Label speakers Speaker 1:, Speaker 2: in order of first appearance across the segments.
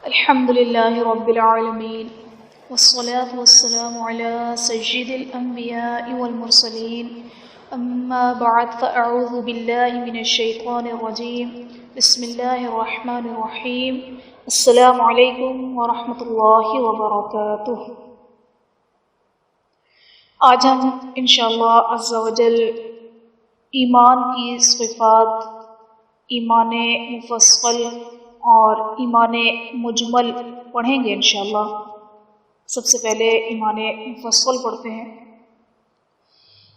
Speaker 1: الحمد لله رب العالمين والصلاة والسلام على سيد الأنبياء والمرسلين أما بعد فأعوذ بالله من الشيطان الرجيم بسم الله الرحمن الرحيم السلام علیکم ورحمۃ اللہ وبرکاتہ۔ آج ہم انشاءاللہ عز و جل ایمان کی صفات، ایمان مفصل اور ایمان مجمل پڑھیں گے انشاءاللہ۔ سب سے پہلے ایمان مفصل پڑھتے ہیں۔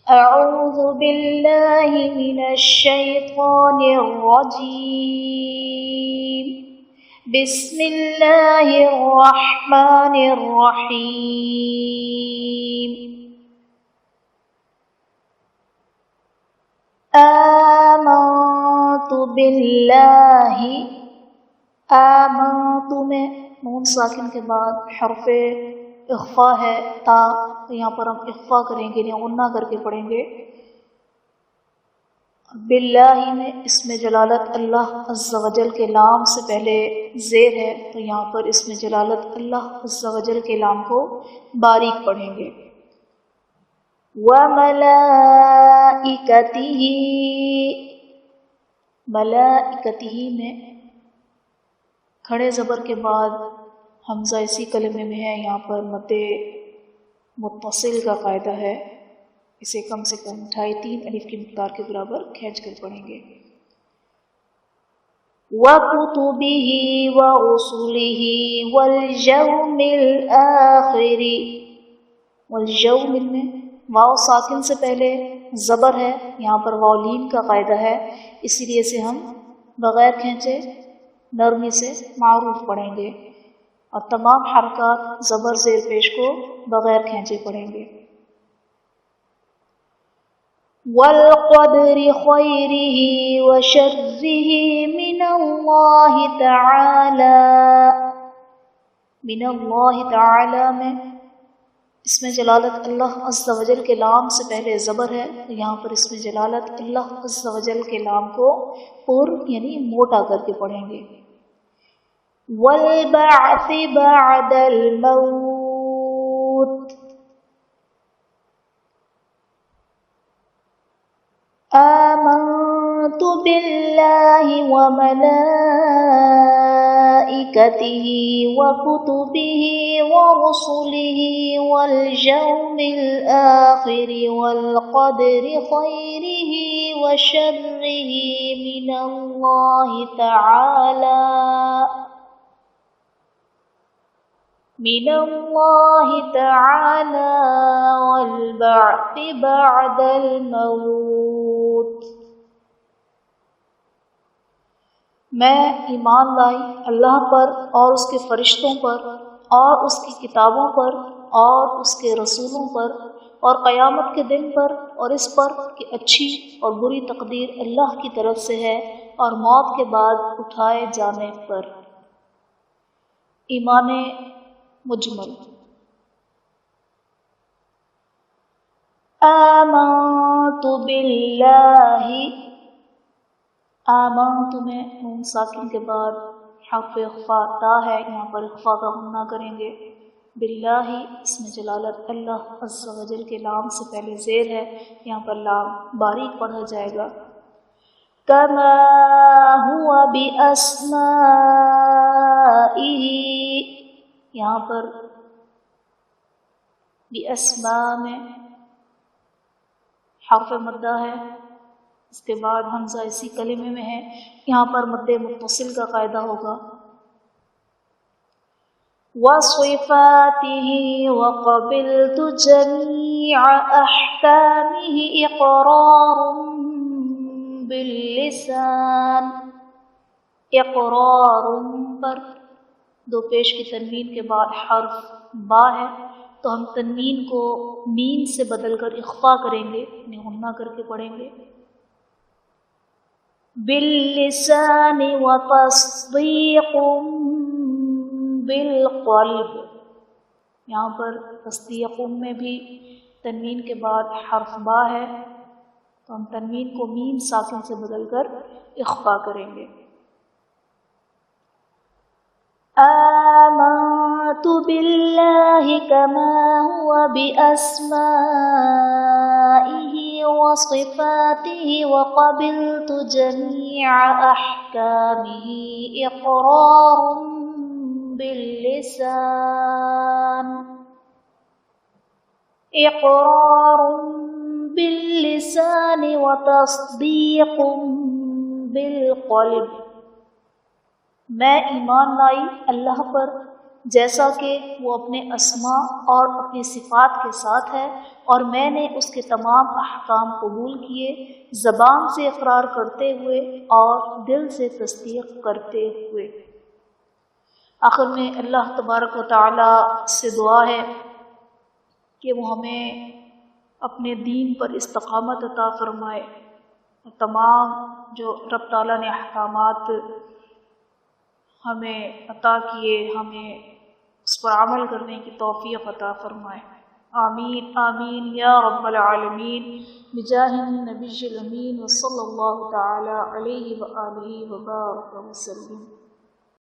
Speaker 1: اعوذ باللہ من الشیطان الرجیم، بسم اللہ الرحمن الرحیم۔ آمنت باللہ، آمنت میں نون ساکن کے بعد حرف اخفا ہے تا، تو یہاں پر ہم اخفا کریں گے، یعنی غنہ کر کے پڑھیں گے۔ باللہ میں اسم جلالت اللہ عز و جل کے لام سے پہلے زیر ہے، تو یہاں پر اسم جلالت اللہ عز و جل کے لام کو باریک پڑھیں گے۔ وَمَلَائِكَتِهِ، ملائکتہ میں کھڑے زبر کے بعد حمزہ اسی کلمے میں ہے، یہاں پر مد متصل کا قاعدہ ہے، اسے کم سے کم 2.5-3 الف کی مقدار کے برابر کھینچ کر پڑھیں گے۔ وَكُتُبِهِ وَرُسُلِهِ وَالْيَوْمِ الْآخِرِ، واليوم میں واو ساکن سے پہلے زبر ہے، یہاں پر واو لین کا قاعدہ ہے، اسی لیے سے ہم بغیر کھینچے نرمی سے معروف پڑھیں گے، اور تمام حرکات زبر زیر پیش کو بغیر کھینچے پڑھیں گے۔ وَالْقَدْرِ خَيْرِهِ وَشَرِّهِ مِنَ اللَّهِ تَعَالَى، من اللہ تعالی میں اسم جلالت اللہ عز و جل کے لام سے پہلے زبر ہے، تو یہاں پر اسم جلالت اللہ عز و جل کے لام کو پر یعنی موٹا کر کے پڑھیں گے۔ وَالْبَعْثِ بَعْدَ الْمَوْتِ، آمنت باللہ وملائکتہ وکتبہ ورسلہ والیوم الآخر والقدر خیرہ وشرہ من اللہ تعالی، من اللہ تعالی والبعث بعد الموت، میں ایمان لائی اللہ پر اور اس کے فرشتوں پر اور اس کی کتابوں پر اور اس کے رسولوں پر اور قیامت کے دن پر اور اس پر کہ اچھی اور بری تقدیر اللہ کی طرف سے ہے اور موت کے بعد اٹھائے جانے پر۔ ایمان مجمل، آمنت باللہ، آمنت میں نون ساکن کے بعد حرف اخفا تا ہے، یہاں پر اخفا کا غنہ کریں گے۔ باللہ اسم جلالت اللہ عز و جل کے لام سے پہلے زیر ہے، یہاں پر لام باریک پڑھا جائے گا۔ کما ہوا باسمائہ، یہاں پر باسماء میں حرف مدہ ہے، اس کے بعد حمزہ اسی کلمے میں ہے، یہاں پر مد متصل کا قاعدہ ہوگا۔ وَصِفَاتِهِ وَقَبِلْتُ جَمِيعَ أَحْكَامِهِ إِقْرَارٌ بِاللِّسَانِ، اقرار پر دو پیش کی تنوین کے بعد حرف با ہے، تو ہم تنوین کو میم سے بدل کر اخفا کریں گے، یعنی غنہ کر کے پڑھیں گے۔ باللسان وتصدیق بالقلب، یہاں پر تصدیق میں بھی تنوین کے بعد حرف با ہے، تو ہم تنوین کو میم ساکن سے بدل کر اخفا کریں گے۔ بالله كما هو بأسمائه وصفاته وقبلت جميع أحكامه إقرار باللسان وتصديق بالقلب. میں ایمان لائی اللہ پر جیسا کہ وہ اپنے اسماء اور اپنی صفات کے ساتھ ہے، اور میں نے اس کے تمام احکام قبول کیے، زبان سے اقرار کرتے ہوئے اور دل سے تصدیق کرتے ہوئے. آخر میں اللہ تبارک و تعالی سے دعا ہے کہ وہ ہمیں اپنے دین پر استقامت عطا فرمائے، اور تمام جو رب تعالیٰ نے احکامات ہمیں عطا کیے ہمیں اس پر عمل کرنے کی توفیق عطا فرمائے. آمین آمین یا رب العالمین بجاہ النبی الامین وصلی اللہ تعالی علیہ وآلہ وبارک وسلم.